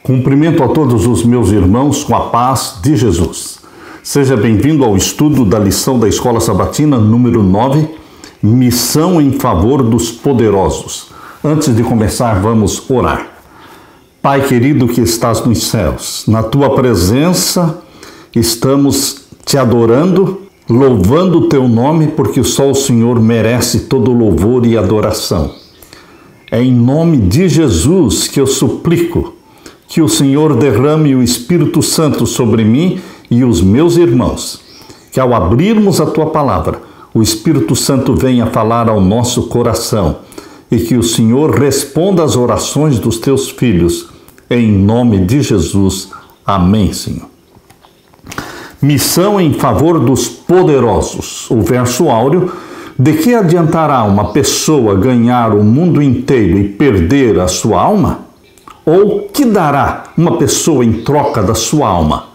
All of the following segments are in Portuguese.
Cumprimento a todos os meus irmãos com a paz de Jesus. Seja bem-vindo ao estudo da lição da Escola Sabatina número 9, Missão em favor dos poderosos. Antes de começar, vamos orar. Pai querido que estás nos céus, na tua presença estamos te adorando, louvando o teu nome, porque só o Senhor merece todo louvor e adoração. É em nome de Jesus que eu suplico que o Senhor derrame o Espírito Santo sobre mim e os meus irmãos, que ao abrirmos a tua palavra, o Espírito Santo venha falar ao nosso coração e que o Senhor responda às orações dos teus filhos, em nome de Jesus. Amém, Senhor. Missão em favor dos poderosos. O verso áureo: de que adiantará uma pessoa ganhar o mundo inteiro e perder a sua alma? Ou que dará uma pessoa em troca da sua alma?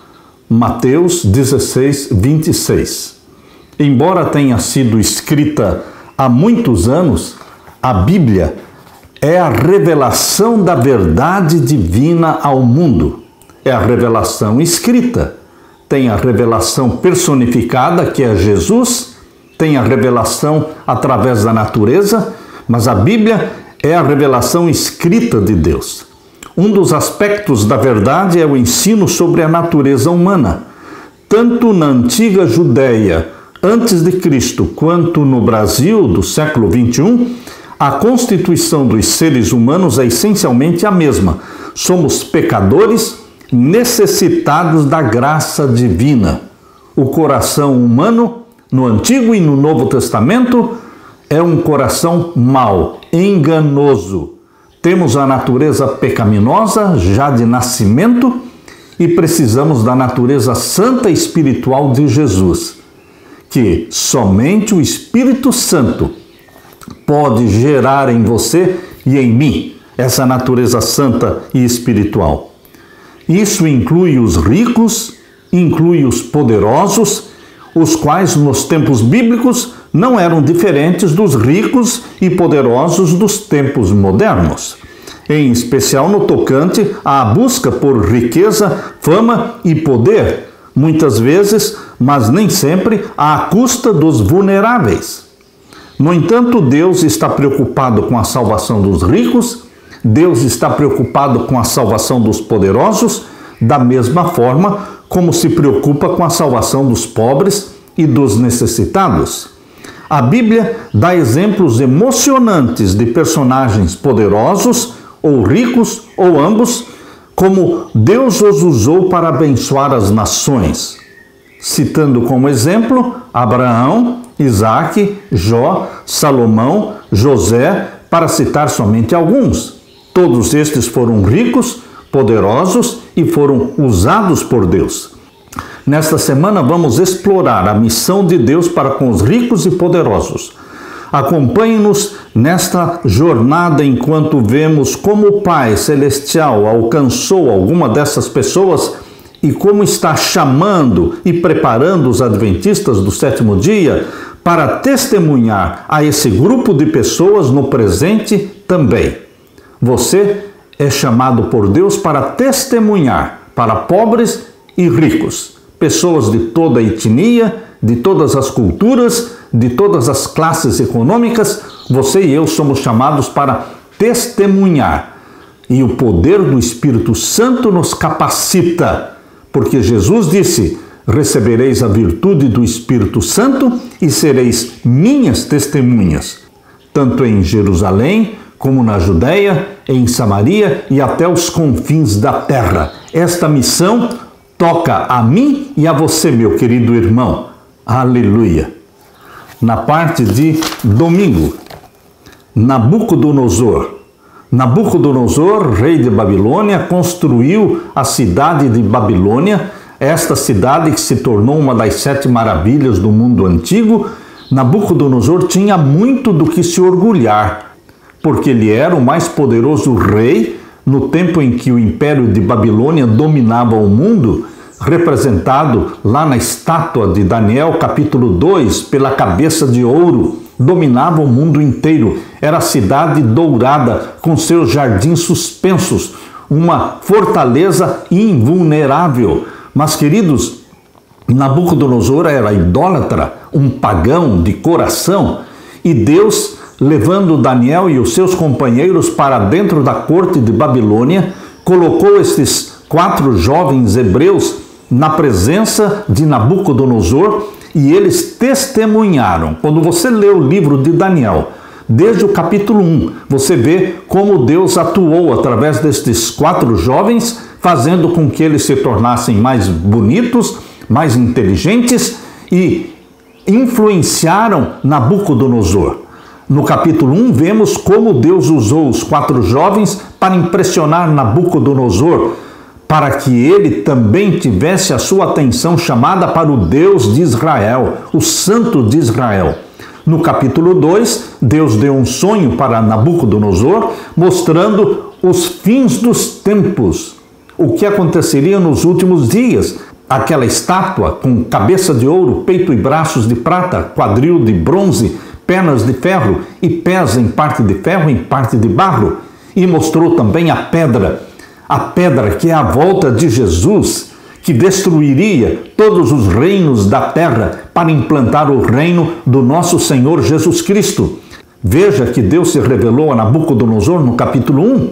Mateus 16, 26. Embora tenha sido escrita há muitos anos, a Bíblia é a revelação da verdade divina ao mundo. É a revelação escrita. Tem a revelação personificada, que é Jesus, tem a revelação através da natureza, mas a Bíblia é a revelação escrita de Deus. Um dos aspectos da verdade é o ensino sobre a natureza humana. Tanto na antiga Judéia, antes de Cristo, quanto no Brasil do século XXI, a constituição dos seres humanos é essencialmente a mesma. Somos pecadores necessitados da graça divina. O coração humano, no Antigo e no Novo Testamento, é um coração mau, enganoso. Temos a natureza pecaminosa já de nascimento e precisamos da natureza santa e espiritual de Jesus, que somente o Espírito Santo pode gerar em você e em mim essa natureza santa e espiritual. Isso inclui os ricos, inclui os poderosos, os quais nos tempos bíblicos não eram diferentes dos ricos e poderosos dos tempos modernos, em especial no tocante à busca por riqueza, fama e poder, muitas vezes, mas nem sempre, à custa dos vulneráveis. No entanto, Deus está preocupado com a salvação dos ricos, Deus está preocupado com a salvação dos poderosos, da mesma forma como se preocupa com a salvação dos pobres e dos necessitados. A Bíblia dá exemplos emocionantes de personagens poderosos, ou ricos, ou ambos, como Deus os usou para abençoar as nações, citando como exemplo Abraão, Isaque, Jó, Salomão, José, para citar somente alguns. Todos estes foram ricos, poderosos e foram usados por Deus. Nesta semana vamos explorar a missão de Deus para com os ricos e poderosos. Acompanhe-nos nesta jornada enquanto vemos como o Pai Celestial alcançou alguma dessas pessoas e como está chamando e preparando os adventistas do sétimo dia para testemunhar a esse grupo de pessoas no presente também. Você é chamado por Deus para testemunhar para pobres e ricos, pessoas de toda a etnia, de todas as culturas, de todas as classes econômicas. Você e eu somos chamados para testemunhar. E o poder do Espírito Santo nos capacita, porque Jesus disse: recebereis a virtude do Espírito Santo e sereis minhas testemunhas, tanto em Jerusalém, como na Judéia, em Samaria e até os confins da terra. Esta missão toca a mim e a você, meu querido irmão. Aleluia! Na parte de domingo, Nabucodonosor, rei de Babilônia, construiu a cidade de Babilônia, esta cidade que se tornou uma das 7 maravilhas do mundo antigo. Nabucodonosor tinha muito do que se orgulhar, porque ele era o mais poderoso rei no tempo em que o Império de Babilônia dominava o mundo, representado lá na estátua de Daniel, capítulo 2, pela cabeça de ouro. Dominava o mundo inteiro. Era a cidade dourada, com seus jardins suspensos, uma fortaleza invulnerável. Mas, queridos, Nabucodonosor era idólatra, um pagão de coração, e Deus, levando Daniel e os seus companheiros para dentro da corte de Babilônia, colocou estes 4 jovens hebreus na presença de Nabucodonosor e eles testemunharam. Quando você lê o livro de Daniel, desde o capítulo 1, você vê como Deus atuou através destes 4 jovens, fazendo com que eles se tornassem mais bonitos, mais inteligentes e influenciaram Nabucodonosor. No capítulo 1, vemos como Deus usou os 4 jovens para impressionar Nabucodonosor, para que ele também tivesse a sua atenção chamada para o Deus de Israel, o Santo de Israel. No capítulo 2, Deus deu um sonho para Nabucodonosor, mostrando os fins dos tempos, o que aconteceria nos últimos dias. Aquela estátua com cabeça de ouro, peito e braços de prata, quadril de bronze, pernas de ferro e pés em parte de ferro e em parte de barro. E mostrou também a pedra que é a volta de Jesus, que destruiria todos os reinos da terra para implantar o reino do nosso Senhor Jesus Cristo. Veja que Deus se revelou a Nabucodonosor no capítulo 1,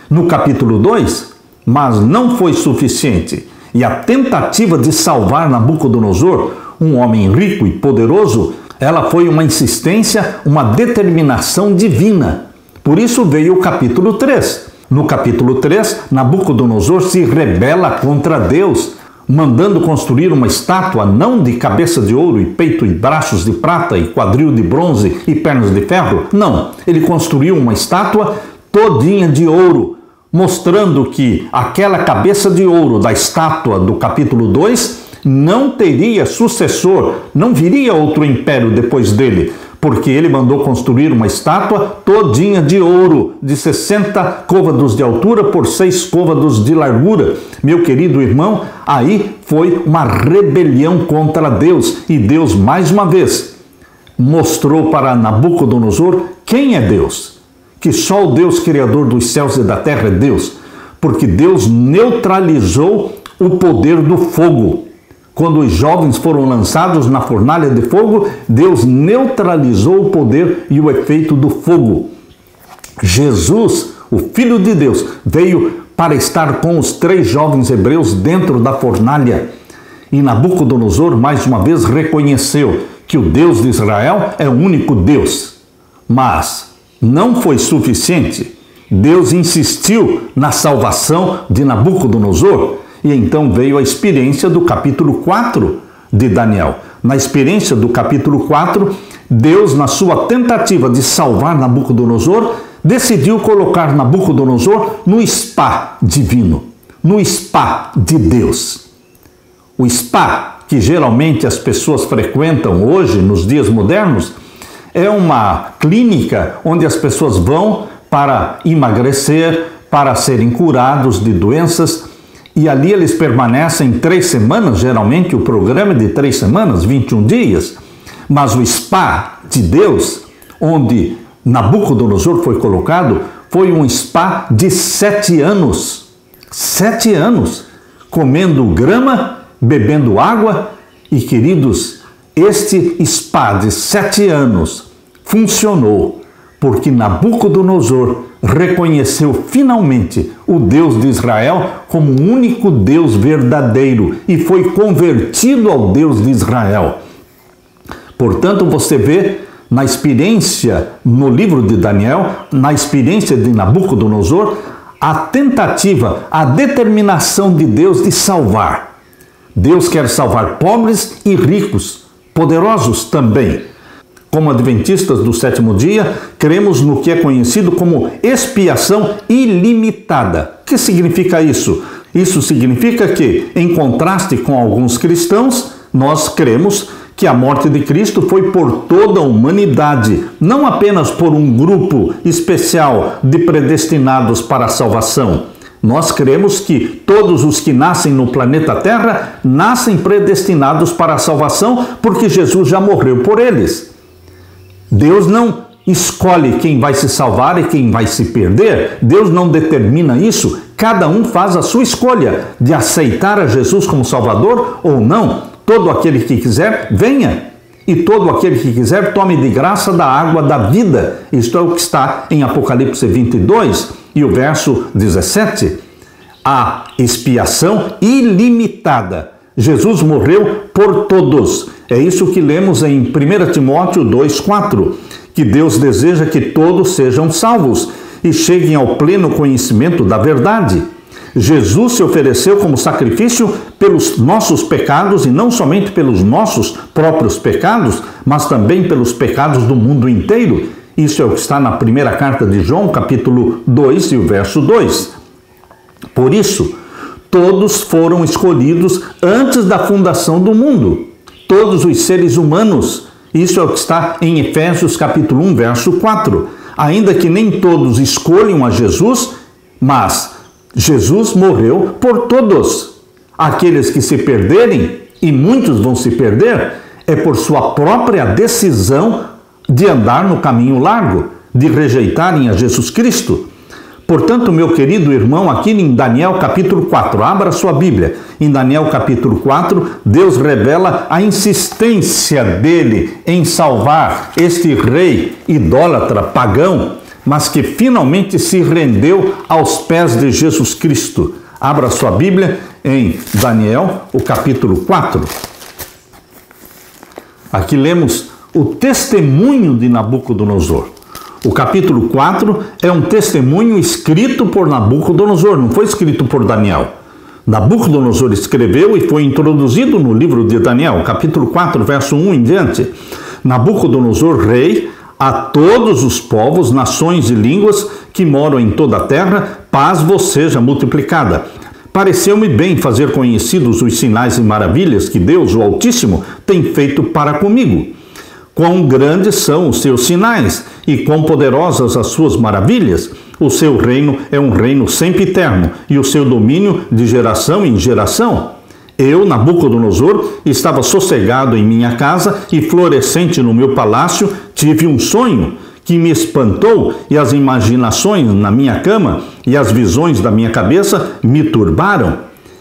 no capítulo 2, mas não foi suficiente. E a tentativa de salvar Nabucodonosor, um homem rico e poderoso, ela foi uma insistência, uma determinação divina. Por isso veio o capítulo 3. No capítulo 3, Nabucodonosor se rebela contra Deus, mandando construir uma estátua não de cabeça de ouro e peito e braços de prata e quadril de bronze e pernas de ferro. Não, ele construiu uma estátua todinha de ouro, mostrando que aquela cabeça de ouro da estátua do capítulo 2 não teria sucessor, não viria outro império depois dele, porque ele mandou construir uma estátua todinha de ouro, de 60 côvados de altura por 6 côvados de largura. Meu querido irmão, aí foi uma rebelião contra Deus, e Deus mais uma vez mostrou para Nabucodonosor quem é Deus, que só o Deus criador dos céus e da terra é Deus, porque Deus neutralizou o poder do fogo. Quando os jovens foram lançados na fornalha de fogo, Deus neutralizou o poder e o efeito do fogo. Jesus, o Filho de Deus, veio para estar com os 3 jovens hebreus dentro da fornalha. E Nabucodonosor, mais uma vez, reconheceu que o Deus de Israel é o único Deus. Mas não foi suficiente. Deus insistiu na salvação de Nabucodonosor. E então veio a experiência do capítulo 4 de Daniel. Na experiência do capítulo 4, Deus, na sua tentativa de salvar Nabucodonosor, decidiu colocar Nabucodonosor no spa divino, no spa de Deus. O spa que geralmente as pessoas frequentam hoje, nos dias modernos, é uma clínica onde as pessoas vão para emagrecer, para serem curados de doenças. E ali eles permanecem 3 semanas, geralmente o programa é de 3 semanas, 21 dias. Mas o spa de Deus, onde Nabucodonosor foi colocado, foi um spa de 7 anos. 7 anos, comendo grama, bebendo água. E, queridos, este spa de 7 anos funcionou, porque Nabucodonosor reconheceu finalmente o Deus de Israel como o único Deus verdadeiro e foi convertido ao Deus de Israel. Portanto, você vê na experiência, no livro de Daniel, na experiência de Nabucodonosor, a tentativa, a determinação de Deus de salvar. Deus quer salvar pobres e ricos, poderosos também. Como adventistas do 7º dia, cremos no que é conhecido como expiação ilimitada. O que significa isso? Isso significa que, em contraste com alguns cristãos, nós cremos que a morte de Cristo foi por toda a humanidade, não apenas por um grupo especial de predestinados para a salvação. Nós cremos que todos os que nascem no planeta Terra nascem predestinados para a salvação porque Jesus já morreu por eles. Deus não escolhe quem vai se salvar e quem vai se perder. Deus não determina isso. Cada um faz a sua escolha de aceitar a Jesus como Salvador ou não. Todo aquele que quiser, venha. E todo aquele que quiser, tome de graça da água da vida. Isto é o que está em Apocalipse 22 e o verso 17. A expiação ilimitada. Jesus morreu por todos. É isso que lemos em 1 Timóteo 2,4. Que Deus deseja que todos sejam salvos e cheguem ao pleno conhecimento da verdade. Jesus se ofereceu como sacrifício pelos nossos pecados, e não somente pelos nossos próprios pecados, mas também pelos pecados do mundo inteiro. Isso é o que está na primeira carta de João, capítulo 2 e o verso 2. Por isso, todos foram escolhidos antes da fundação do mundo. Todos os seres humanos. Isso é o que está em Efésios, capítulo 1, verso 4. Ainda que nem todos escolham a Jesus, mas Jesus morreu por todos. Aqueles que se perderem, e muitos vão se perder, é por sua própria decisão de andar no caminho largo, de rejeitarem a Jesus Cristo. Portanto, meu querido irmão, aqui em Daniel capítulo 4, abra sua Bíblia. Em Daniel capítulo 4, Deus revela a insistência dele em salvar este rei idólatra, pagão, mas que finalmente se rendeu aos pés de Jesus Cristo. Abra sua Bíblia em Daniel, o capítulo 4. Aqui lemos o testemunho de Nabucodonosor. O capítulo 4 é um testemunho escrito por Nabucodonosor, não foi escrito por Daniel. Nabucodonosor escreveu e foi introduzido no livro de Daniel, capítulo 4, verso 1 em diante. Nabucodonosor, rei, a todos os povos, nações e línguas que moram em toda a terra, paz vos seja multiplicada. Pareceu-me bem fazer conhecidos os sinais e maravilhas que Deus, o Altíssimo, tem feito para comigo. Quão grandes são os seus sinais e quão poderosas as suas maravilhas. O seu reino é um reino sempiterno e o seu domínio de geração em geração. Eu, Nabucodonosor, estava sossegado em minha casa e florescente no meu palácio, tive um sonho que me espantou e as imaginações na minha cama e as visões da minha cabeça me turbaram.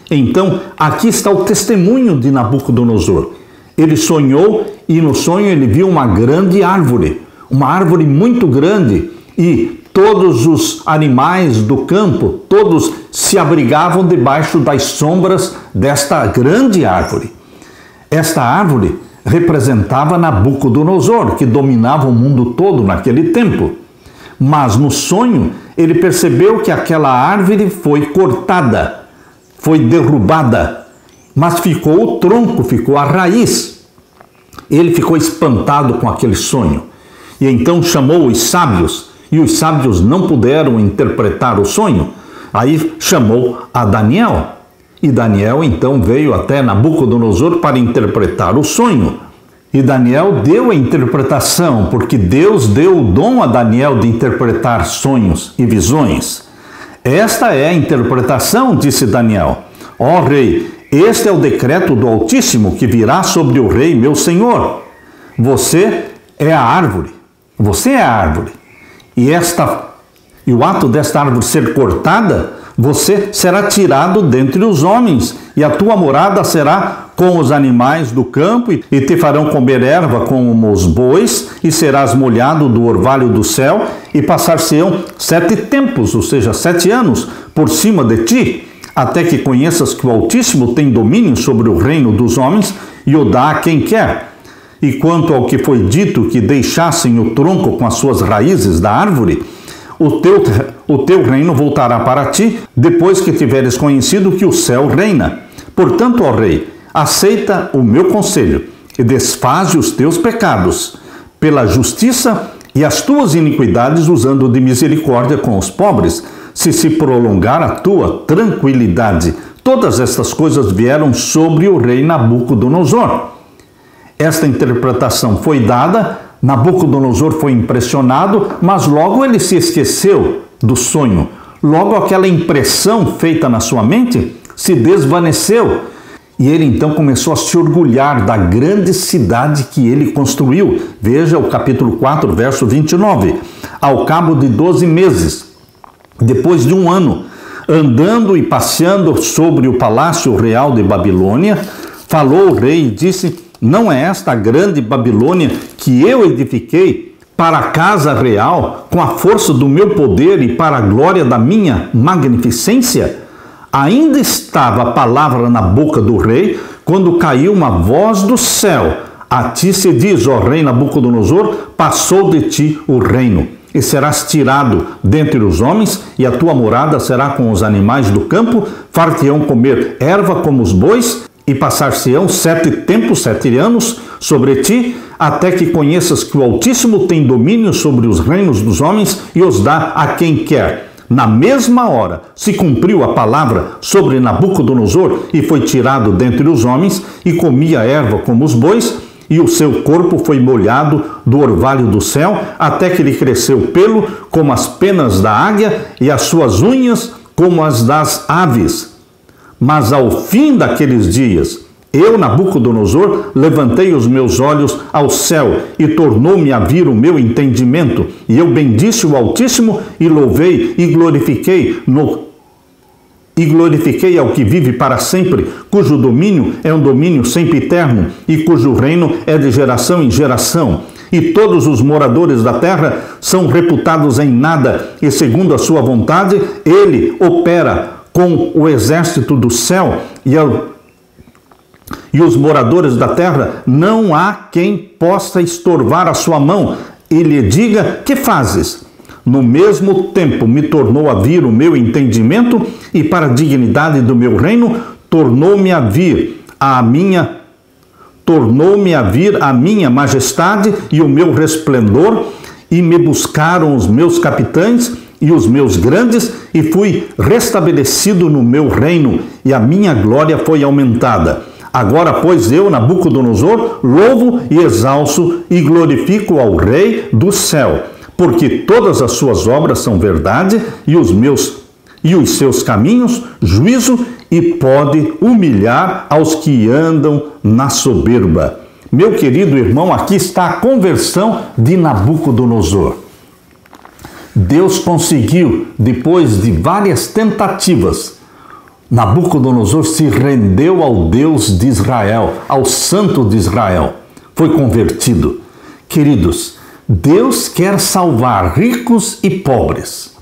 Então, aqui está o testemunho de Nabucodonosor. Ele sonhou e no sonho ele viu uma grande árvore, uma árvore muito grande, e todos os animais do campo, todos se abrigavam debaixo das sombras desta grande árvore. Esta árvore representava Nabucodonosor, que dominava o mundo todo naquele tempo. Mas no sonho ele percebeu que aquela árvore foi cortada, foi derrubada, mas ficou o tronco, ficou a raiz. Ele ficou espantado com aquele sonho e então chamou os sábios, e os sábios não puderam interpretar o sonho. Aí chamou a Daniel, e Daniel então veio até Nabucodonosor para interpretar o sonho. E Daniel deu a interpretação, porque Deus deu o dom a Daniel de interpretar sonhos e visões. Esta é a interpretação, disse Daniel. Ó rei, este é o decreto do Altíssimo que virá sobre o rei, meu senhor. Você é a árvore. Você é a árvore. E o ato desta árvore ser cortada, você será tirado dentre os homens, e a tua morada será com os animais do campo, e te farão comer erva como os bois, e serás molhado do orvalho do céu, e passar-se-ão 7 tempos, ou seja, 7 anos, por cima de ti, até que conheças que o Altíssimo tem domínio sobre o reino dos homens e o dá a quem quer. E quanto ao que foi dito que deixassem o tronco com as suas raízes da árvore, o teu reino voltará para ti, depois que tiveres conhecido que o céu reina. Portanto, ó rei, aceita o meu conselho e desfaze os teus pecados pela justiça e as tuas iniquidades, usando de misericórdia com os pobres, se prolongar a tua tranquilidade. Todas estas coisas vieram sobre o rei Nabucodonosor. Esta interpretação foi dada, Nabucodonosor foi impressionado, mas logo ele se esqueceu do sonho. Logo aquela impressão feita na sua mente se desvaneceu. E ele então começou a se orgulhar da grande cidade que ele construiu. Veja o capítulo 4, verso 29. Ao cabo de 12 meses, depois de um ano, andando e passeando sobre o palácio real de Babilônia, falou o rei e disse: não é esta a grande Babilônia que eu edifiquei para a casa real, com a força do meu poder e para a glória da minha magnificência? Ainda estava a palavra na boca do rei, quando caiu uma voz do céu: a ti se diz, ó rei Nabucodonosor, passou de ti o reino, e serás tirado dentre os homens, e a tua morada será com os animais do campo, far-te-ão comer erva como os bois, e passar-se-ão 7 tempos, 7 anos, sobre ti, até que conheças que o Altíssimo tem domínio sobre os reinos dos homens e os dá a quem quer. Na mesma hora se cumpriu a palavra sobre Nabucodonosor, e foi tirado dentre os homens, e comia erva como os bois, e o seu corpo foi molhado do orvalho do céu, até que lhe cresceu pelo como as penas da águia, e as suas unhas como as das aves. Mas ao fim daqueles dias, eu, Nabucodonosor, levantei os meus olhos ao céu, e tornou-me a vir o meu entendimento, e eu bendisse o Altíssimo, e louvei e glorifiquei ao que vive para sempre, cujo domínio é um domínio sempre eterno, e cujo reino é de geração em geração. E todos os moradores da terra são reputados em nada, e segundo a sua vontade, ele opera com o exército do céu, e os moradores da terra, não há quem possa estorvar a sua mão e lhe diga: que fazes? No mesmo tempo me tornou a vir o meu entendimento, e para a dignidade do meu reino tornou-me a vir a minha majestade e o meu resplendor, e me buscaram os meus capitães e os meus grandes, e fui restabelecido no meu reino, e a minha glória foi aumentada. Agora, pois, eu, Nabucodonosor, louvo e exalço e glorifico ao Rei do céu, porque todas as suas obras são verdade, e os seus caminhos juízo, e pode humilhar aos que andam na soberba. Meu querido irmão, aqui está a conversão de Nabucodonosor. Deus conseguiu, depois de várias tentativas, Nabucodonosor se rendeu ao Deus de Israel, ao Santo de Israel. Foi convertido. Queridos, Deus quer salvar ricos e pobres.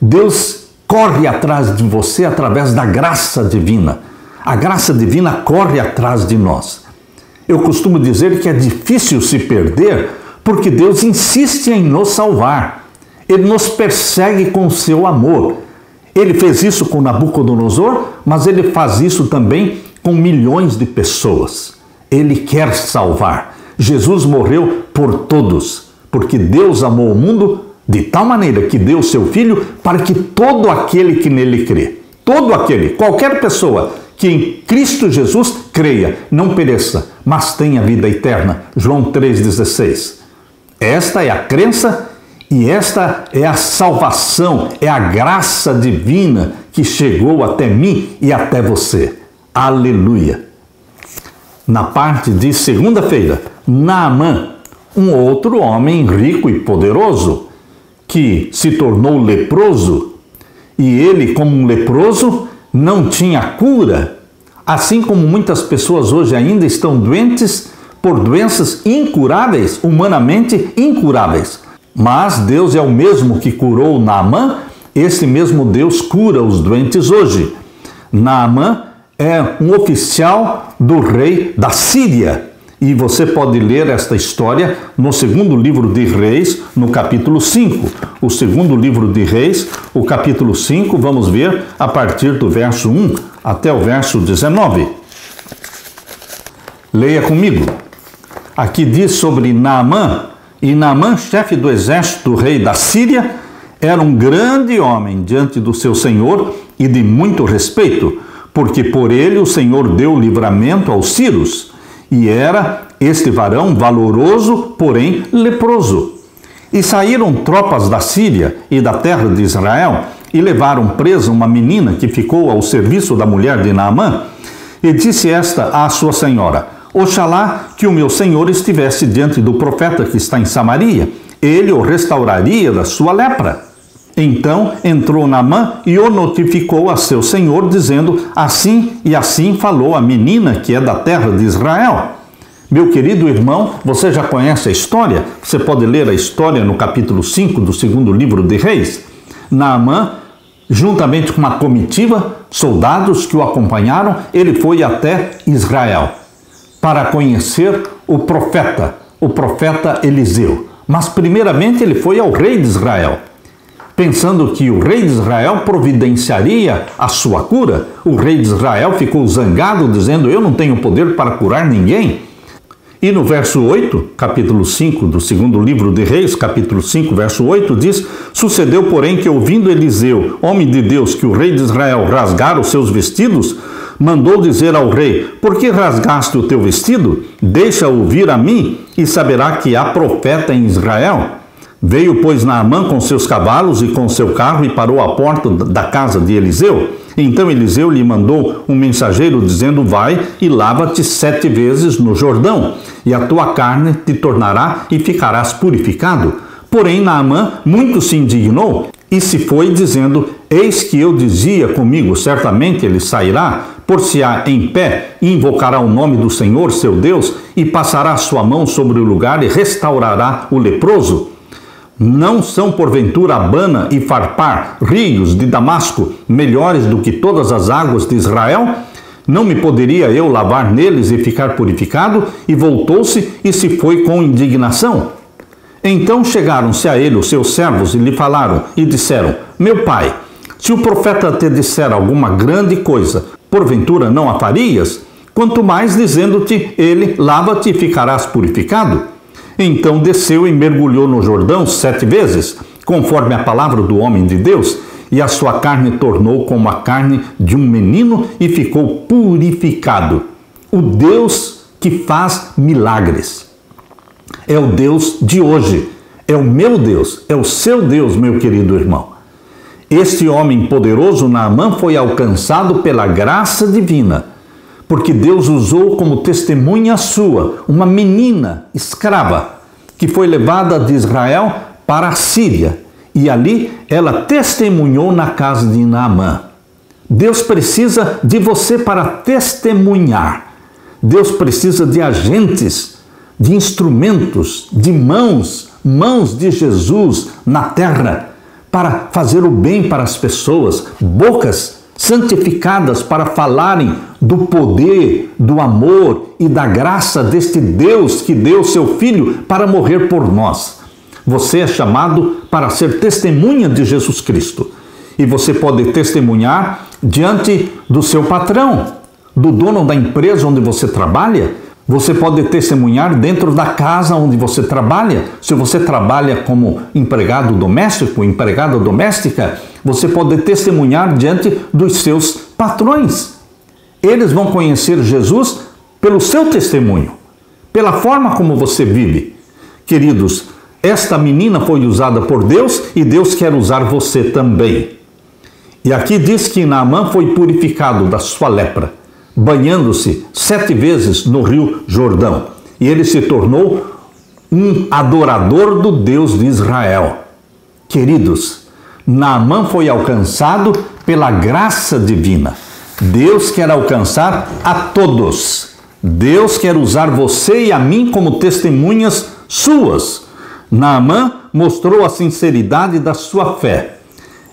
Deus corre atrás de você através da graça divina. A graça divina corre atrás de nós. Eu costumo dizer que é difícil se perder porque Deus insiste em nos salvar. Ele nos persegue com o seu amor. Ele fez isso com Nabucodonosor, mas ele faz isso também com milhões de pessoas. Ele quer salvar. Jesus morreu por todos, porque Deus amou o mundo de tal maneira que deu seu Filho para que todo aquele que nele crê, todo aquele, qualquer pessoa que em Cristo Jesus creia, não pereça, mas tenha vida eterna. João 3,16. Esta é a crença e esta é a salvação, é a graça divina que chegou até mim e até você. Aleluia! Na parte de segunda-feira, Naamã, um outro homem rico e poderoso, que se tornou leproso, e ele, como um leproso, não tinha cura, assim como muitas pessoas hoje ainda estão doentes por doenças incuráveis, humanamente incuráveis. Mas Deus é o mesmo que curou Naamã, esse mesmo Deus cura os doentes hoje. Naamã é um oficial do rei da Síria. E você pode ler esta história no segundo livro de Reis, no capítulo 5. O segundo livro de Reis, o capítulo 5, vamos ver a partir do verso 1 até o verso 19. Leia comigo. Aqui diz sobre Naamã: e Naamã, chefe do exército do rei da Síria, era um grande homem diante do seu senhor e de muito respeito, porque por ele o Senhor deu livramento aos sírios. E era este varão valoroso, porém leproso. E saíram tropas da Síria e da terra de Israel e levaram presa uma menina que ficou ao serviço da mulher de Naamã. E disse esta à sua senhora: oxalá que o meu senhor estivesse diante do profeta que está em Samaria, ele o restauraria da sua lepra. Então entrou Naamã e o notificou a seu senhor, dizendo: assim e assim falou a menina que é da terra de Israel. Meu querido irmão, você já conhece a história? Você pode ler a história no capítulo 5 do segundo livro de Reis. Naamã, juntamente com uma comitiva, soldados que o acompanharam, ele foi até Israel para conhecer o profeta Eliseu. Mas primeiramente ele foi ao rei de Israel, pensando que o rei de Israel providenciaria a sua cura. O rei de Israel ficou zangado, dizendo: eu não tenho poder para curar ninguém. E no verso 8, capítulo 5 do segundo livro de Reis, capítulo 5, verso 8, diz: sucedeu, porém, que ouvindo Eliseu, homem de Deus, que o rei de Israel rasgara os seus vestidos, mandou dizer ao rei: por que rasgaste o teu vestido? Deixa ouvir a mim, e saberá que há profeta em Israel. Veio, pois, Naamã com seus cavalos e com seu carro e parou à porta da casa de Eliseu. Então Eliseu lhe mandou um mensageiro, dizendo: vai e lava-te 7 vezes no Jordão, e a tua carne te tornará e ficarás purificado. Porém Naamã muito se indignou e se foi, dizendo: eis que eu dizia comigo, certamente ele sairá, por-se-á em pé, e invocará o nome do Senhor seu Deus, e passará sua mão sobre o lugar e restaurará o leproso. Não são porventura Abana e Farpar, rios de Damasco, melhores do que todas as águas de Israel? Não me poderia eu lavar neles e ficar purificado? E voltou-se e se foi com indignação. Então chegaram-se a ele os seus servos e lhe falaram e disseram: meu pai, se o profeta te disser alguma grande coisa, porventura não a farias? Quanto mais dizendo-te ele: lava-te e ficarás purificado? Então desceu e mergulhou no Jordão 7 vezes, conforme a palavra do homem de Deus, e a sua carne tornou como a carne de um menino e ficou purificado. O Deus que faz milagres é o Deus de hoje, é o meu Deus, é o seu Deus, meu querido irmão. Este homem poderoso, Naamã, foi alcançado pela graça divina, porque Deus usou como testemunha sua uma menina escrava que foi levada de Israel para a Síria, e ali ela testemunhou na casa de Naamã. Deus precisa de você para testemunhar. Deus precisa de agentes, de instrumentos, de mãos de Jesus na terra para fazer o bem para as pessoas, bocas santificadas para falarem do poder, do amor e da graça deste Deus que deu seu Filho para morrer por nós. Você é chamado para ser testemunha de Jesus Cristo. E você pode testemunhar diante do seu patrão, do dono da empresa onde você trabalha. Você pode testemunhar dentro da casa onde você trabalha. Se você trabalha como empregado doméstico, empregada doméstica, você pode testemunhar diante dos seus patrões. Eles vão conhecer Jesus pelo seu testemunho, pela forma como você vive. Queridos, esta menina foi usada por Deus e Deus quer usar você também. E aqui diz que Naamã foi purificado da sua lepra, banhando-se 7 vezes no rio Jordão. E ele se tornou um adorador do Deus de Israel. Queridos, Naamã foi alcançado pela graça divina. Deus quer alcançar a todos. Deus quer usar você e a mim como testemunhas suas. Naamã mostrou a sinceridade da sua fé.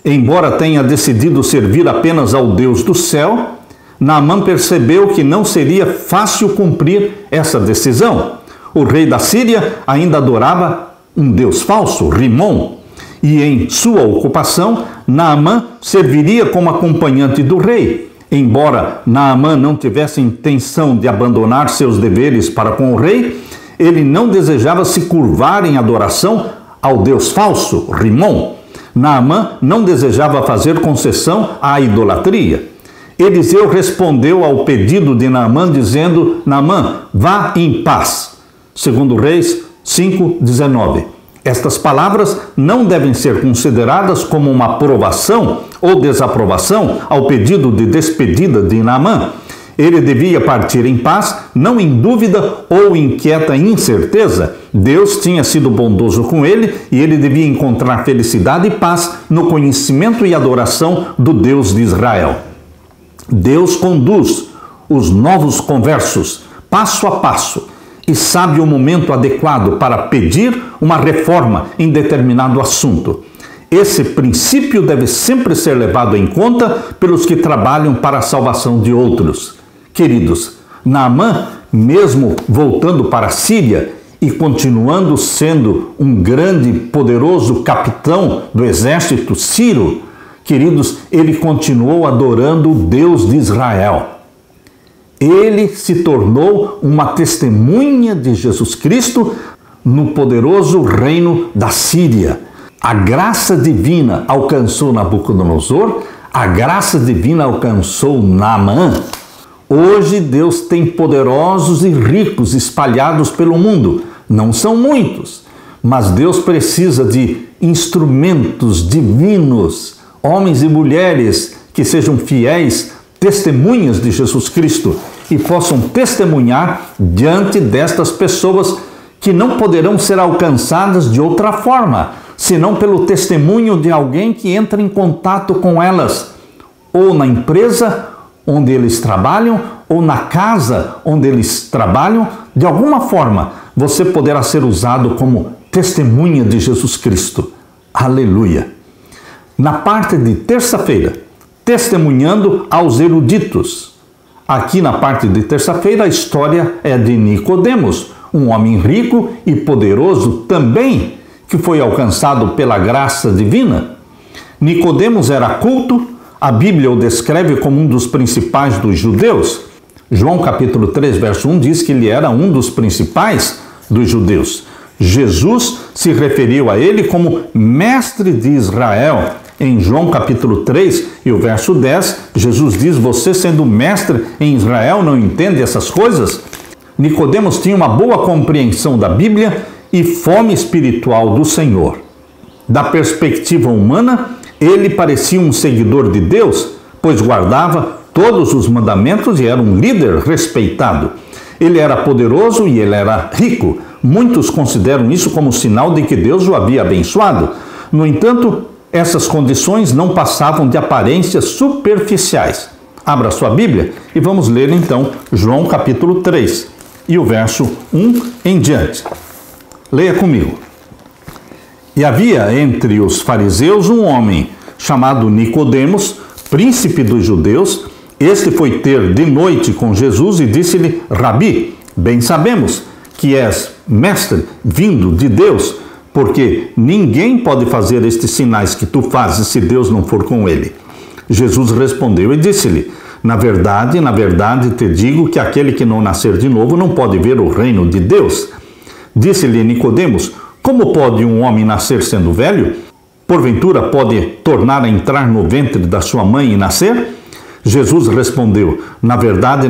Embora tenha decidido servir apenas ao Deus do céu, Naamã percebeu que não seria fácil cumprir essa decisão. O rei da Síria ainda adorava um deus falso, Rimon, e em sua ocupação, Naamã serviria como acompanhante do rei. Embora Naamã não tivesse intenção de abandonar seus deveres para com o rei, ele não desejava se curvar em adoração ao deus falso, Rimon. Naamã não desejava fazer concessão à idolatria. Eliseu respondeu ao pedido de Naamã, dizendo: Naamã, vá em paz. Segundo Reis 5:19. Estas palavras não devem ser consideradas como uma aprovação ou desaprovação ao pedido de despedida de Naamã. Ele devia partir em paz, não em dúvida ou inquieta incerteza. Deus tinha sido bondoso com ele e ele devia encontrar felicidade e paz no conhecimento e adoração do Deus de Israel. Deus conduz os novos conversos passo a passo e sabe o momento adequado para pedir uma reforma em determinado assunto. Esse princípio deve sempre ser levado em conta pelos que trabalham para a salvação de outros. Queridos, Naamã, mesmo voltando para a Síria e continuando sendo um grande, poderoso capitão do exército sírio, queridos, ele continuou adorando o Deus de Israel. Ele se tornou uma testemunha de Jesus Cristo no poderoso reino da Síria. A graça divina alcançou Nabucodonosor, a graça divina alcançou Naamã. Hoje Deus tem poderosos e ricos espalhados pelo mundo. Não são muitos, mas Deus precisa de instrumentos divinos, homens e mulheres que sejam fiéis, testemunhas de Jesus Cristo e possam testemunhar diante destas pessoas que não poderão ser alcançadas de outra forma, senão pelo testemunho de alguém que entra em contato com elas, ou na empresa onde eles trabalham, ou na casa onde eles trabalham. De alguma forma, você poderá ser usado como testemunha de Jesus Cristo. Aleluia! Na parte de terça-feira, testemunhando aos eruditos. Aqui na parte de terça-feira, a história é de Nicodemos, um homem rico e poderoso também, que foi alcançado pela graça divina. Nicodemos era culto, a Bíblia o descreve como um dos principais dos judeus. João capítulo 3, verso 1 diz que ele era um dos principais dos judeus. Jesus se referiu a ele como mestre de Israel. Em João capítulo 3 e o verso 10, Jesus diz: você sendo mestre em Israel não entende essas coisas? Nicodemos tinha uma boa compreensão da Bíblia e fome espiritual do Senhor. Da perspectiva humana, ele parecia um seguidor de Deus, pois guardava todos os mandamentos e era um líder respeitado. Ele era poderoso e ele era rico. Muitos consideram isso como sinal de que Deus o havia abençoado. No entanto, essas condições não passavam de aparências superficiais. Abra sua Bíblia e vamos ler então João capítulo 3 e o verso 1 em diante. Leia comigo. E havia entre os fariseus um homem chamado Nicodemos, príncipe dos judeus. Este foi ter de noite com Jesus e disse-lhe: Rabi, bem sabemos que és mestre vindo de Deus, porque ninguém pode fazer estes sinais que tu fazes se Deus não for com ele. Jesus respondeu e disse-lhe: na verdade, te digo que aquele que não nascer de novo não pode ver o reino de Deus. Disse-lhe Nicodemos: como pode um homem nascer sendo velho? Porventura pode tornar a entrar no ventre da sua mãe e nascer? Jesus respondeu: na verdade,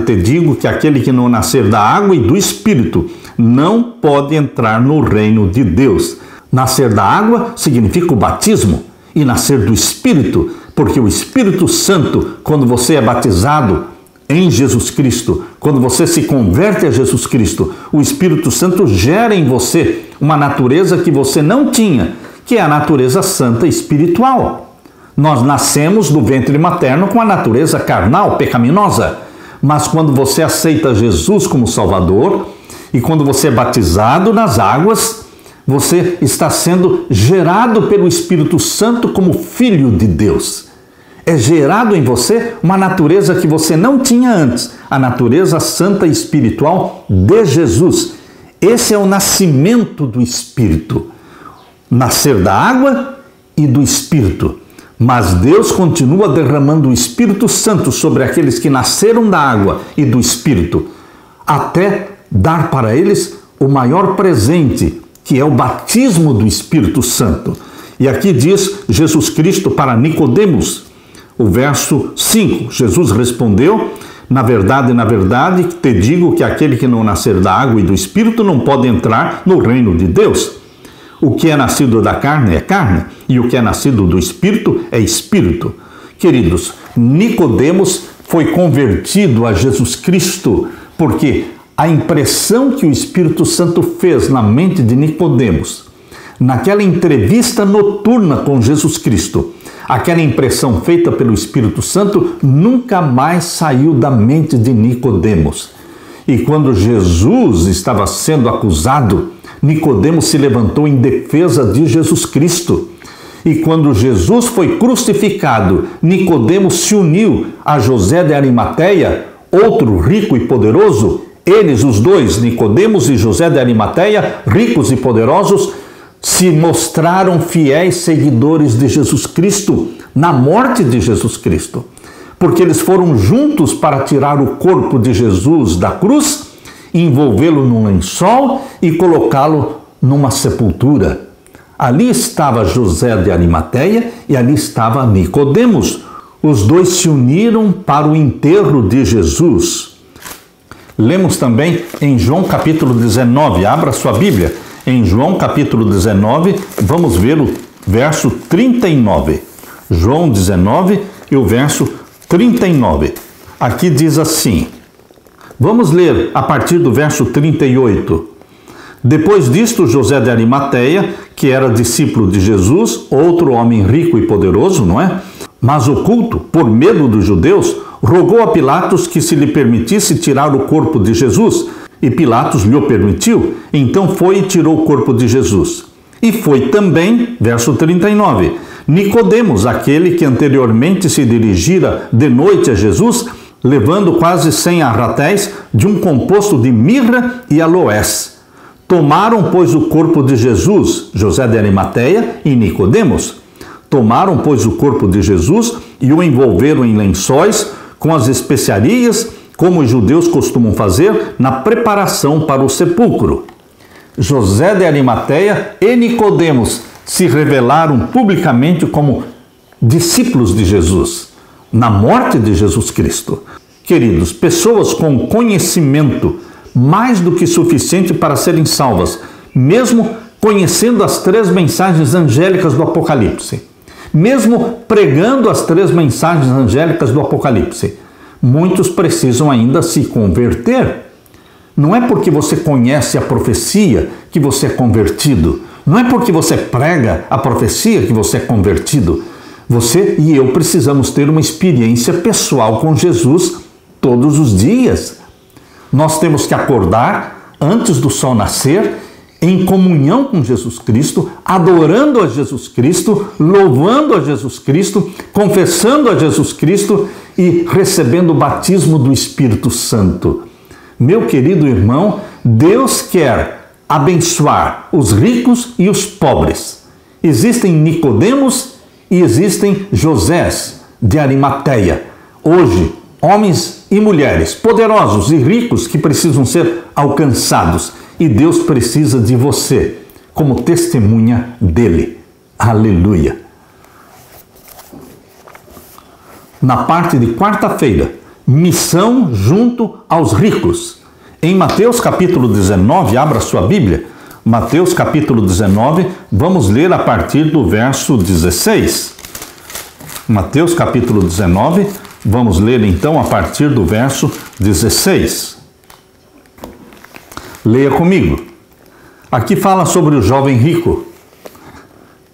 te digo que aquele que não nascer da água e do Espírito não pode entrar no reino de Deus. Nascer da água significa o batismo, e nascer do Espírito, porque o Espírito Santo, quando você é batizado em Jesus Cristo, quando você se converte a Jesus Cristo, o Espírito Santo gera em você uma natureza que você não tinha, que é a natureza santa espiritual. Nós nascemos do ventre materno com a natureza carnal, pecaminosa, mas quando você aceita Jesus como Salvador e quando você é batizado nas águas, você está sendo gerado pelo Espírito Santo como filho de Deus. É gerado em você uma natureza que você não tinha antes, a natureza santa e espiritual de Jesus. Esse é o nascimento do Espírito. Nascer da água e do Espírito. Mas Deus continua derramando o Espírito Santo sobre aqueles que nasceram da água e do Espírito, até dar para eles o maior presente, que é o batismo do Espírito Santo. E aqui diz Jesus Cristo para Nicodemos, o verso 5, Jesus respondeu: na verdade, te digo que aquele que não nascer da água e do Espírito não pode entrar no reino de Deus. O que é nascido da carne é carne, e o que é nascido do Espírito é Espírito. Queridos, Nicodemos foi convertido a Jesus Cristo, porque a impressão que o Espírito Santo fez na mente de Nicodemos, naquela entrevista noturna com Jesus Cristo, aquela impressão feita pelo Espírito Santo nunca mais saiu da mente de Nicodemos. E quando Jesus estava sendo acusado, Nicodemos se levantou em defesa de Jesus Cristo. E quando Jesus foi crucificado, Nicodemos se uniu a José de Arimateia, outro rico e poderoso. Eles, os dois, Nicodemos e José de Arimateia, ricos e poderosos, se mostraram fiéis seguidores de Jesus Cristo na morte de Jesus Cristo, porque eles foram juntos para tirar o corpo de Jesus da cruz, envolvê-lo num lençol e colocá-lo numa sepultura. Ali estava José de Arimateia e ali estava Nicodemos. Os dois se uniram para o enterro de Jesus. Lemos também em João capítulo 19, abra sua Bíblia. Em João capítulo 19, vamos ver o verso 39. João 19 e o verso 39. Aqui diz assim, vamos ler a partir do verso 38. Depois disto, José de Arimateia, que era discípulo de Jesus, outro homem rico e poderoso, não é? Mas oculto, por medo dos judeus, rogou a Pilatos que se lhe permitisse tirar o corpo de Jesus. E Pilatos lhe o permitiu, então foi e tirou o corpo de Jesus. E foi também, verso 39, Nicodemos, aquele que anteriormente se dirigira de noite a Jesus, levando quase 100 arratéis de um composto de mirra e aloés. Tomaram, pois, o corpo de Jesus, José de Arimateia e Nicodemos. Tomaram, pois, o corpo de Jesus e o envolveram em lençóis com as especiarias, como os judeus costumam fazer na preparação para o sepulcro. José de Arimateia e Nicodemos se revelaram publicamente como discípulos de Jesus, na morte de Jesus Cristo. Queridos, pessoas com conhecimento mais do que suficiente para serem salvas, mesmo conhecendo as 3 mensagens angélicas do Apocalipse, mesmo pregando as 3 mensagens angélicas do Apocalipse, muitos precisam ainda se converter. Não é porque você conhece a profecia que você é convertido. Não é porque você prega a profecia que você é convertido. Você e eu precisamos ter uma experiência pessoal com Jesus todos os dias. Nós temos que acordar antes do sol nascer, em comunhão com Jesus Cristo, adorando a Jesus Cristo, louvando a Jesus Cristo, confessando a Jesus Cristo e recebendo o batismo do Espírito Santo. Meu querido irmão, Deus quer abençoar os ricos e os pobres. Existem Nicodemos e existem Josés de Arimateia. Hoje, homens e mulheres poderosos e ricos que precisam ser alcançados. E Deus precisa de você como testemunha dele. Aleluia! Na parte de quarta-feira, missão junto aos ricos. Em Mateus capítulo 19, abra sua Bíblia. Mateus capítulo 19, vamos ler a partir do verso 16. Mateus capítulo 19, vamos ler então a partir do verso 16. Leia comigo. Aqui fala sobre o jovem rico.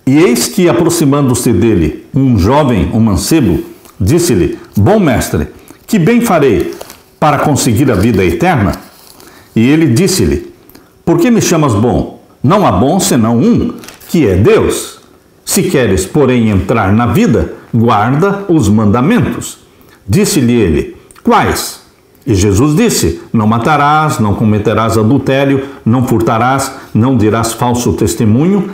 E eis que, aproximando-se dele, um jovem, um mancebo, disse-lhe: Bom mestre, que bem farei para conseguir a vida eterna? E ele disse-lhe: Por que me chamas bom? Não há bom senão um, que é Deus. Se queres, porém, entrar na vida, guarda os mandamentos. Disse-lhe ele: Quais? E Jesus disse: Não matarás, não cometerás adultério, não furtarás, não dirás falso testemunho,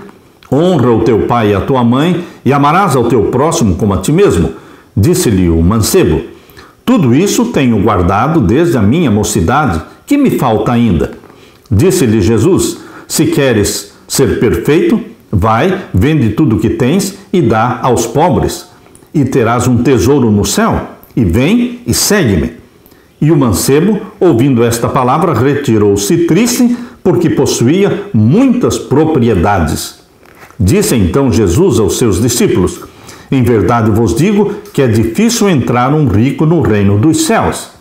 honra o teu pai e a tua mãe, e amarás ao teu próximo como a ti mesmo. Disse-lhe o mancebo: Tudo isso tenho guardado desde a minha mocidade, que me falta ainda? Disse-lhe Jesus: Se queres ser perfeito, vai, vende tudo o que tens e dá aos pobres, e terás um tesouro no céu, e vem e segue-me. E o mancebo, ouvindo esta palavra, retirou-se triste, porque possuía muitas propriedades. Disse então Jesus aos seus discípulos: Em verdade vos digo que é difícil entrar um rico no reino dos céus.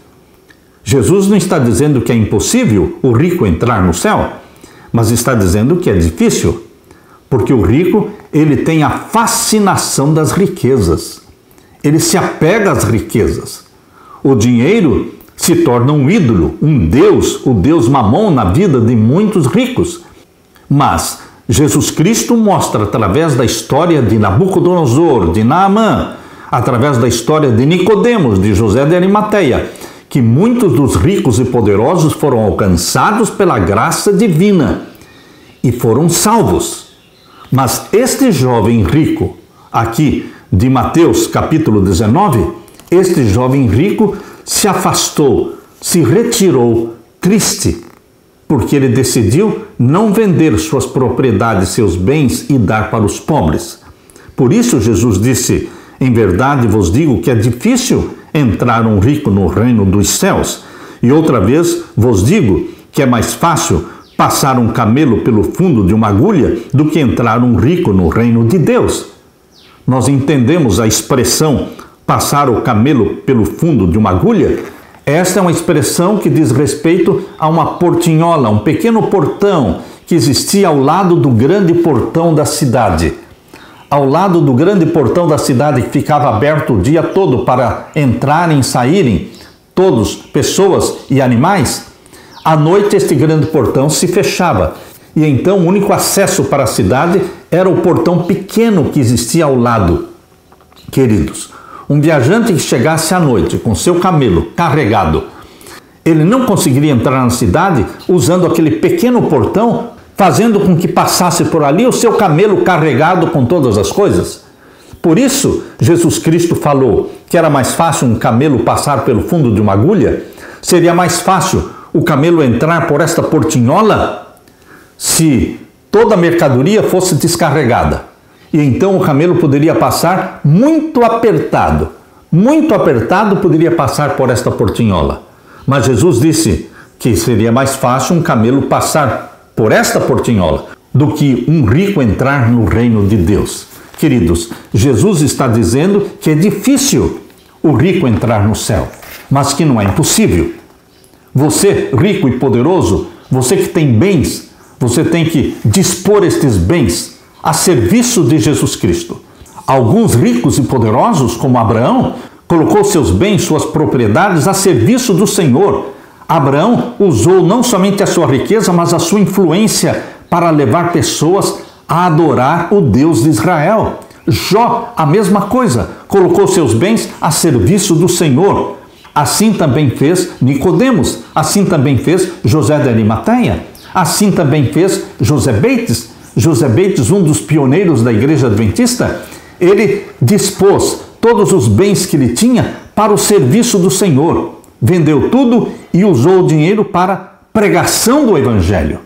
Jesus não está dizendo que é impossível o rico entrar no céu, mas está dizendo que é difícil, porque o rico, ele tem a fascinação das riquezas. Ele se apega às riquezas. O dinheiro se torna um ídolo, um deus, o deus Mamon na vida de muitos ricos. Mas Jesus Cristo mostra através da história de Nabucodonosor, de Naamã, através da história de Nicodemos, de José de Arimateia, que muitos dos ricos e poderosos foram alcançados pela graça divina e foram salvos. Mas este jovem rico, aqui de Mateus capítulo 19, este jovem rico se afastou, se retirou triste, porque ele decidiu não vender suas propriedades, seus bens e dar para os pobres. Por isso Jesus disse: em verdade vos digo que é difícil entrar um rico no reino dos céus. E outra vez vos digo que é mais fácil passar um camelo pelo fundo de uma agulha do que entrar um rico no reino de Deus. Nós entendemos a expressão passar o camelo pelo fundo de uma agulha. Esta é uma expressão que diz respeito a uma portinhola, um pequeno portão que existia ao lado do grande portão da cidade. Ao lado do grande portão da cidade que ficava aberto o dia todo para entrarem e saírem todos, pessoas e animais, à noite este grande portão se fechava. E então o único acesso para a cidade era o portão pequeno que existia ao lado. Queridos, um viajante que chegasse à noite com seu camelo carregado, ele não conseguiria entrar na cidade usando aquele pequeno portão, fazendo com que passasse por ali o seu camelo carregado com todas as coisas. Por isso, Jesus Cristo falou que era mais fácil um camelo passar pelo fundo de uma agulha. Seria mais fácil o camelo entrar por esta portinhola se toda a mercadoria fosse descarregada. E então o camelo poderia passar muito apertado poderia passar por esta portinhola. Mas Jesus disse que seria mais fácil um camelo passar por esta portinhola do que um rico entrar no reino de Deus. Queridos, Jesus está dizendo que é difícil o rico entrar no céu, mas que não é impossível. Você, rico e poderoso, você que tem bens, você tem que dispor estes bens a serviço de Jesus Cristo. Alguns ricos e poderosos, como Abraão, colocou seus bens, suas propriedades a serviço do Senhor. Abraão usou não somente a sua riqueza, mas a sua influência para levar pessoas a adorar o Deus de Israel. Jó, a mesma coisa, colocou seus bens a serviço do Senhor. Assim também fez Nicodemos, assim também fez José de Arimateia, assim também fez José Bates. José Bates, um dos pioneiros da Igreja Adventista, ele dispôs todos os bens que ele tinha para o serviço do Senhor. Vendeu tudo e usou o dinheiro para pregação do Evangelho.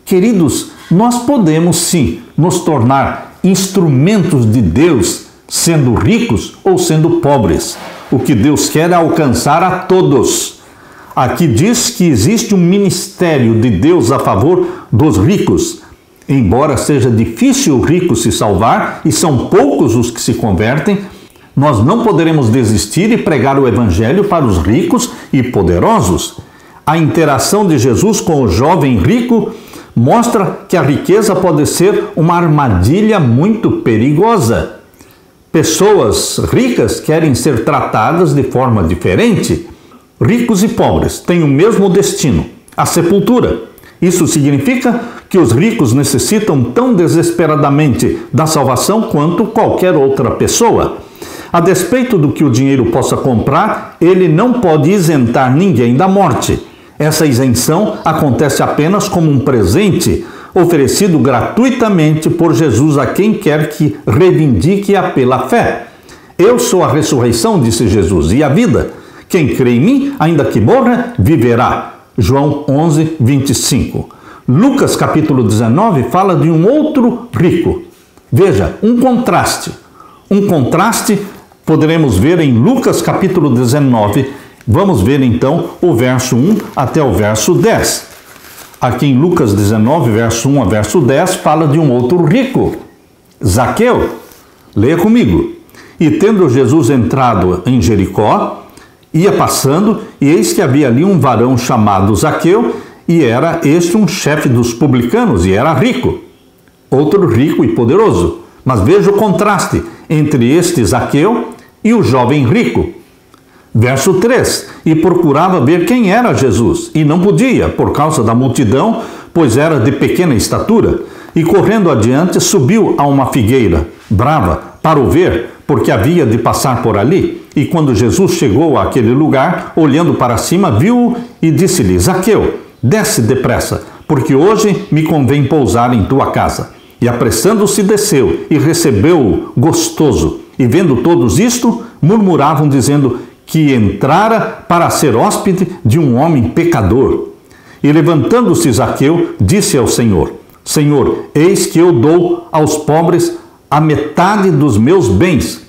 Queridos, nós podemos sim nos tornar instrumentos de Deus, sendo ricos ou sendo pobres. O que Deus quer é alcançar a todos. Aqui diz que existe um ministério de Deus a favor dos ricos. Embora seja difícil o rico se salvar, e são poucos os que se convertem, nós não poderemos desistir e pregar o Evangelho para os ricos e poderosos. A interação de Jesus com o jovem rico mostra que a riqueza pode ser uma armadilha muito perigosa. Pessoas ricas querem ser tratadas de forma diferente. Ricos e pobres têm o mesmo destino, a sepultura. Isso significa que os ricos necessitam tão desesperadamente da salvação quanto qualquer outra pessoa. A despeito do que o dinheiro possa comprar, ele não pode isentar ninguém da morte. Essa isenção acontece apenas como um presente oferecido gratuitamente por Jesus a quem quer que reivindique-a pela fé. Eu sou a ressurreição, disse Jesus, e a vida. Quem crê em mim, ainda que morra, viverá. João 11, 25. Lucas capítulo 19 fala de um outro rico. Veja, um contraste. Um contraste poderemos ver em Lucas capítulo 19. Vamos ver então o verso 1 até o verso 10. Aqui em Lucas 19, verso 1 a verso 10, fala de um outro rico, Zaqueu. Leia comigo. E tendo Jesus entrado em Jericó, ia passando, e eis que havia ali um varão chamado Zaqueu, e era este um chefe dos publicanos, e era rico. Outro rico e poderoso. Mas veja o contraste entre este Zaqueu e o jovem rico. Verso 3. E procurava ver quem era Jesus, e não podia, por causa da multidão, pois era de pequena estatura. E correndo adiante, subiu a uma figueira brava para o ver, porque havia de passar por ali. E quando Jesus chegou àquele lugar, olhando para cima, viu-o e disse-lhe: Zaqueu, desce depressa, porque hoje me convém pousar em tua casa. E apressando-se desceu e recebeu-o gostoso. E vendo todos isto, murmuravam dizendo que entrara para ser hóspede de um homem pecador. E levantando-se Zaqueu, disse ao Senhor: Senhor, eis que eu dou aos pobres a metade dos meus bens,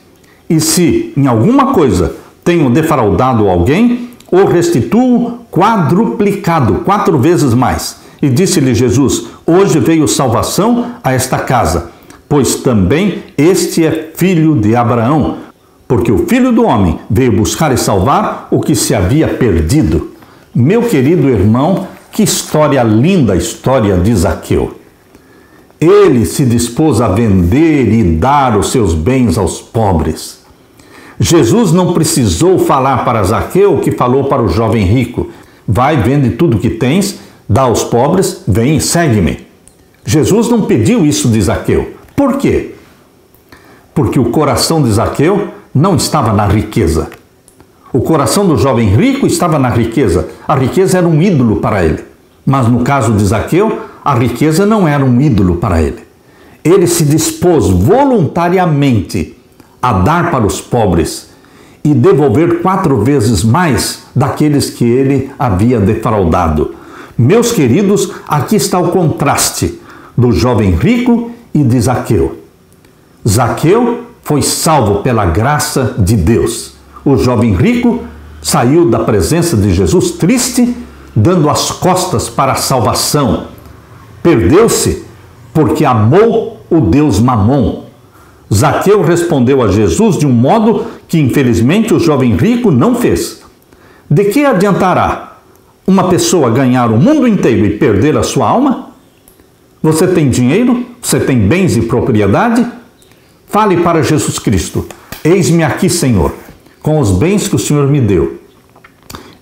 e se em alguma coisa tenho defraudado alguém, o restituo quadruplicado, 4 vezes mais. E disse-lhe Jesus: hoje veio salvação a esta casa, pois também este é filho de Abraão, porque o Filho do Homem veio buscar e salvar o que se havia perdido. Meu querido irmão, que história linda a história de Zaqueu. Ele se dispôs a vender e dar os seus bens aos pobres. Jesus não precisou falar para Zaqueu o que falou para o jovem rico: vai, vende tudo que tens, dá aos pobres, vem e segue-me. Jesus não pediu isso de Zaqueu. Por quê? Porque o coração de Zaqueu não estava na riqueza. O coração do jovem rico estava na riqueza. A riqueza era um ídolo para ele. Mas no caso de Zaqueu, a riqueza não era um ídolo para ele. Ele se dispôs voluntariamente a dar para os pobres e devolver 4 vezes mais daqueles que ele havia defraudado. Meus queridos, aqui está o contraste do jovem rico e de Zaqueu. Zaqueu foi salvo pela graça de Deus. O jovem rico saiu da presença de Jesus triste, dando as costas para a salvação. Perdeu-se porque amou o Deus Mamom. Zaqueu respondeu a Jesus de um modo que, infelizmente, o jovem rico não fez. De que adiantará uma pessoa ganhar o mundo inteiro e perder a sua alma? Você tem dinheiro? Você tem bens e propriedade? Fale para Jesus Cristo: eis-me aqui, Senhor, com os bens que o Senhor me deu.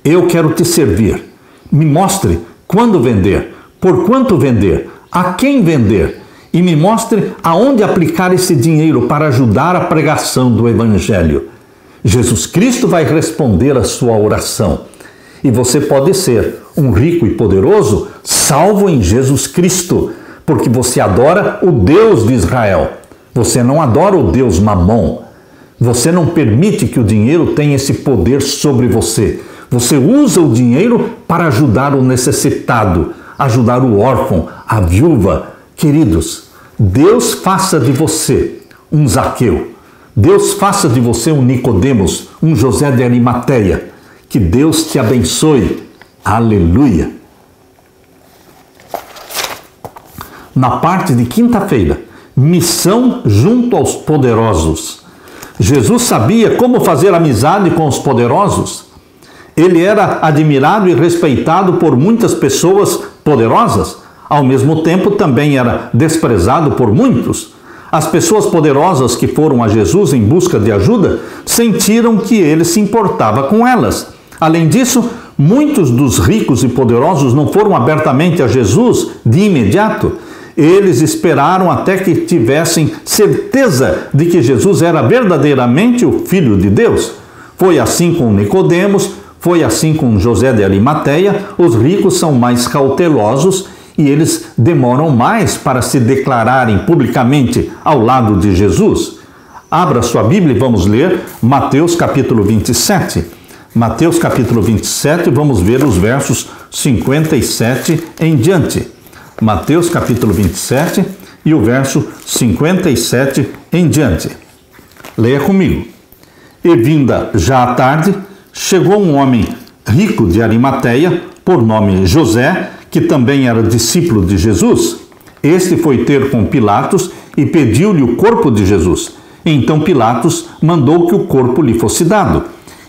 Eu quero te servir. Me mostre quando vender, por quanto vender, a quem vender, e me mostre aonde aplicar esse dinheiro para ajudar a pregação do Evangelho. Jesus Cristo vai responder a sua oração. E você pode ser um rico e poderoso salvo em Jesus Cristo, porque você adora o Deus de Israel. Você não adora o Deus Mamom. Você não permite que o dinheiro tenha esse poder sobre você. Você usa o dinheiro para ajudar o necessitado, ajudar o órfão, a viúva. Queridos, Deus faça de você um Zaqueu. Deus faça de você um Nicodemos, um José de Arimateia. Que Deus te abençoe. Aleluia. Na parte de quinta-feira, missão junto aos poderosos. Jesus sabia como fazer amizade com os poderosos. Ele era admirado e respeitado por muitas pessoas poderosas. Ao mesmo tempo, também era desprezado por muitos. As pessoas poderosas que foram a Jesus em busca de ajuda sentiram que ele se importava com elas. Além disso, muitos dos ricos e poderosos não foram abertamente a Jesus de imediato. Eles esperaram até que tivessem certeza de que Jesus era verdadeiramente o Filho de Deus. Foi assim com Nicodemos, foi assim com José de Arimateia. Os ricos são mais cautelosos e eles demoram mais para se declararem publicamente ao lado de Jesus. Abra sua Bíblia e vamos ler Mateus capítulo 27. Mateus capítulo 27, vamos ver os versos 57 em diante. Mateus capítulo 27 e o verso 57 em diante. Leia comigo. E vinda já à tarde, chegou um homem rico de Arimateia, por nome José, que também era discípulo de Jesus. Este foi ter com Pilatos e pediu-lhe o corpo de Jesus. Então Pilatos mandou que o corpo lhe fosse dado.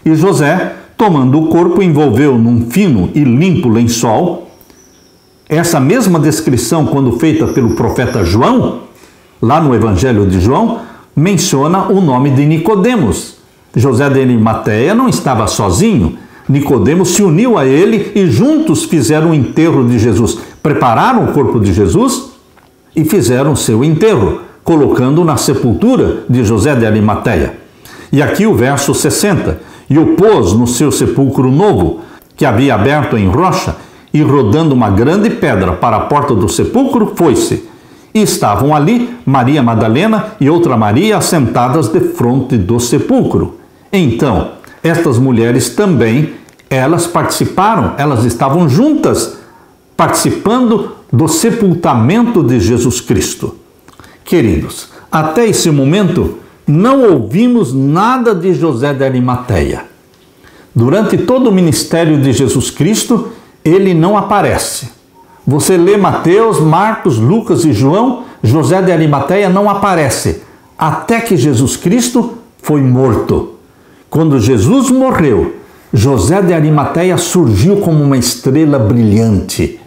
E José, tomando o corpo, envolveu num fino e limpo lençol. Essa mesma descrição, quando feita pelo profeta João, lá no Evangelho de João, menciona o nome de Nicodemos. José de Arimateia não estava sozinho. Nicodemos se uniu a ele e juntos fizeram o enterro de Jesus. Prepararam o corpo de Jesus e fizeram seu enterro, colocando na sepultura de José de Arimateia. E aqui o verso 60. E o pôs no seu sepulcro novo, que havia aberto em rocha, e rodando uma grande pedra para a porta do sepulcro, foi-se. E estavam ali Maria Madalena e outra Maria assentadas defronte do sepulcro. Então, estas mulheres também, elas participaram, elas estavam juntas, participando do sepultamento de Jesus Cristo. Queridos, até esse momento, não ouvimos nada de José de Arimateia. Durante todo o ministério de Jesus Cristo, ele não aparece. Você lê Mateus, Marcos, Lucas e João, José de Arimateia não aparece, até que Jesus Cristo foi morto. Quando Jesus morreu, José de Arimateia surgiu como uma estrela brilhante.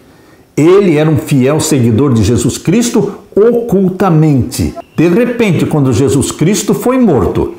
Ele era um fiel seguidor de Jesus Cristo ocultamente. De repente, quando Jesus Cristo foi morto,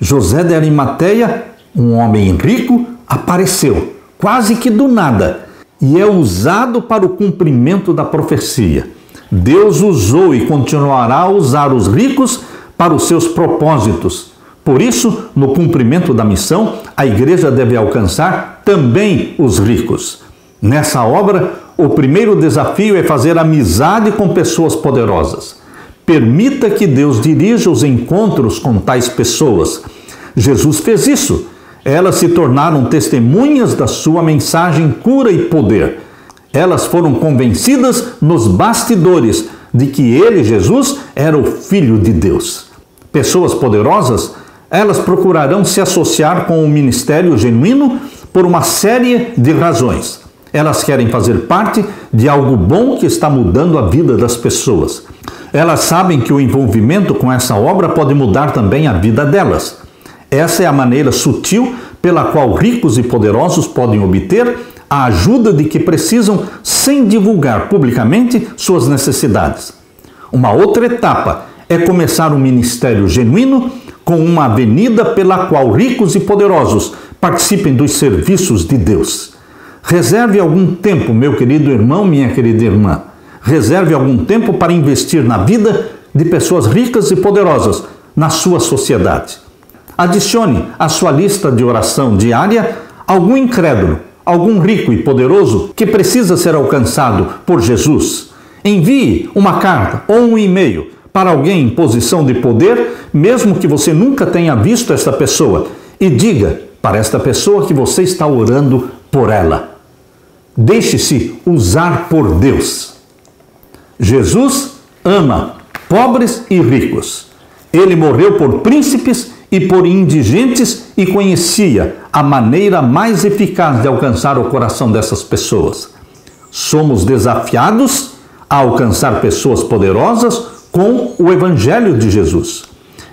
José de Arimateia, um homem rico, apareceu, quase que do nada, e é usado para o cumprimento da profecia. Deus usou e continuará a usar os ricos para os seus propósitos. Por isso, no cumprimento da missão, a igreja deve alcançar também os ricos. Nessa obra, o primeiro desafio é fazer amizade com pessoas poderosas. Permita que Deus dirija os encontros com tais pessoas. Jesus fez isso. Elas se tornaram testemunhas da sua mensagem cura e poder. Elas foram convencidas nos bastidores de que ele, Jesus, era o Filho de Deus. Pessoas poderosas, elas procurarão se associar com o ministério genuíno por uma série de razões. Elas querem fazer parte de algo bom que está mudando a vida das pessoas. Elas sabem que o envolvimento com essa obra pode mudar também a vida delas. Essa é a maneira sutil pela qual ricos e poderosos podem obter a ajuda de que precisam sem divulgar publicamente suas necessidades. Uma outra etapa é começar um ministério genuíno com uma avenida pela qual ricos e poderosos participem dos serviços de Deus. Reserve algum tempo, meu querido irmão, minha querida irmã. Reserve algum tempo para investir na vida de pessoas ricas e poderosas na sua sociedade. Adicione à sua lista de oração diária algum incrédulo, algum rico e poderoso que precisa ser alcançado por Jesus. Envie uma carta ou um e-mail para alguém em posição de poder, mesmo que você nunca tenha visto esta pessoa, e diga para esta pessoa que você está orando por ela. Deixe-se usar por Deus. Jesus ama pobres e ricos. Ele morreu por príncipes e por indigentes e conhecia a maneira mais eficaz de alcançar o coração dessas pessoas. Somos desafiados a alcançar pessoas poderosas com o Evangelho de Jesus.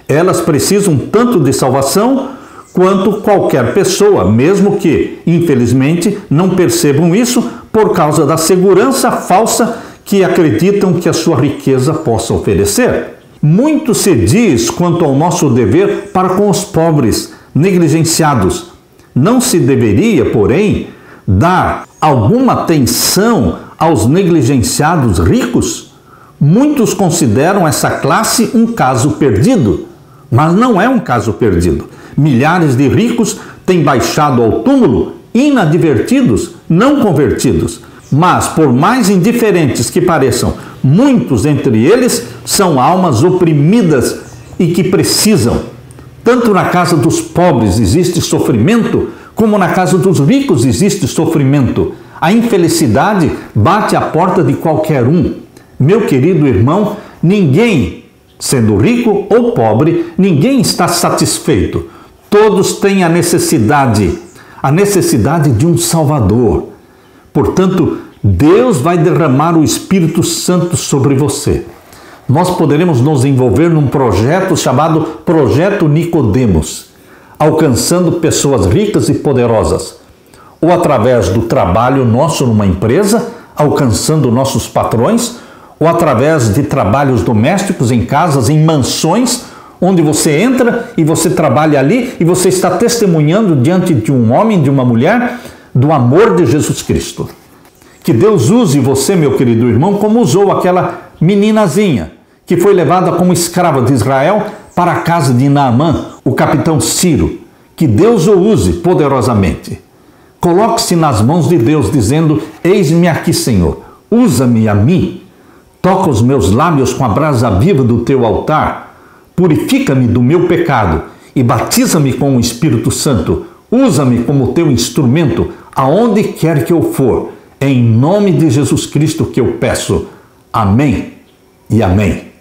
Elas precisam tanto de salvação quanto qualquer pessoa, mesmo que, infelizmente, não percebam isso por causa da segurança falsa que acreditam que a sua riqueza possa oferecer. Muito se diz quanto ao nosso dever para com os pobres, negligenciados. Não se deveria, porém, dar alguma atenção aos negligenciados ricos? Muitos consideram essa classe um caso perdido, mas não é um caso perdido. Milhares de ricos têm baixado ao túmulo inadvertidos, não convertidos. Mas, por mais indiferentes que pareçam, muitos entre eles são almas oprimidas e que precisam. Tanto na casa dos pobres existe sofrimento, como na casa dos ricos existe sofrimento. A infelicidade bate à porta de qualquer um. Meu querido irmão, ninguém, sendo rico ou pobre, ninguém está satisfeito. Todos têm a necessidade de um Salvador. Portanto, Deus vai derramar o Espírito Santo sobre você. nós poderemos nos envolver num projeto chamado Projeto Nicodemos, alcançando pessoas ricas e poderosas, ou através do trabalho nosso numa empresa, alcançando nossos patrões, ou através de trabalhos domésticos em casas, em mansões, onde você entra e você trabalha ali e você está testemunhando diante de um homem, de uma mulher, do amor de Jesus Cristo. Que Deus use você, meu querido irmão, como usou aquela meninazinha que foi levada como escrava de Israel para a casa de Naamã, o capitão Ciro. Que Deus o use poderosamente. Coloque-se nas mãos de Deus, dizendo: eis-me aqui, Senhor, usa-me a mim, toca os meus lábios com a brasa viva do teu altar, purifica-me do meu pecado e batiza-me com o Espírito Santo, usa-me como teu instrumento, aonde quer que eu for, é em nome de Jesus Cristo que eu peço. Amém e amém.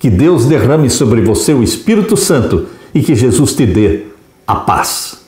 Que Deus derrame sobre você o Espírito Santo e que Jesus te dê a paz.